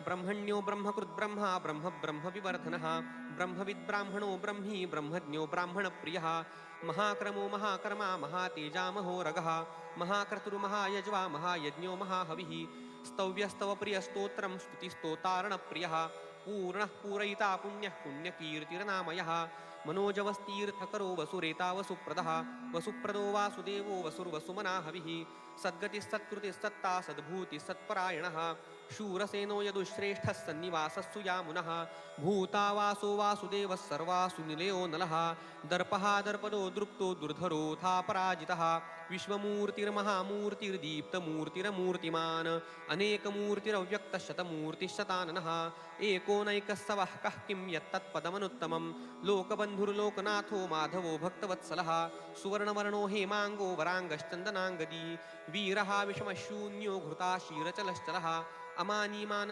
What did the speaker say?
ब्रह्मण्यो ब्रह्मकृद्ब्रह्मा ब्रह्म ब्रह्मविवर्धनः ब्रह्मविद्ब्राह्मणो ब्रह्मी ब्रह्मज्ञो ब्राह्मणप्रियः महाक्रमो महाकर्मा महातेजामहोरगः महाक्रतुर्महायज्वा महायज्ञो महाहविः स्तव्यस्तवप्रियस्तोत्रं स्तुतिस्तोतारणप्रियः पूर्णः पूरयिता पुण्यः पुण्यकीर्तिर्नामयः मनोजवस्तीर्थकरो वसुरेता वसुप्रदः वसुप्रदो वासुदेवो वसुर्वसुमना हविः सद्गतिस्सत्कृतिस्सत्ता सद्भूतिस्सत्परायणः शूरसेनो यदुश्रेष्ठः सन्निवासस्सु यामुनः भूतावासो वासुदेवः सर्वासु निलयो नलः दर्पः दर्पदो दृप्तो दुर्धरोऽथापराजितः विश्वमूर्तिर्महामूर्तिर्दीप्तमूर्तिरमूर्तिमान् अनेकमूर्तिरव्यक्तशतमूर्तिशताननः एको नैकः सवः कः किं यत्तत्पदमनुत्तमं लोकबन्धुर्लोकनाथो माधवो भक्तवत्सलः सुवर्णवर्णो हेमाङ्गो वराङ्गश्चन्दनाङ्गदी वीरः विषमशून्यो घृता क्षीरचलश्चलः अमानीमान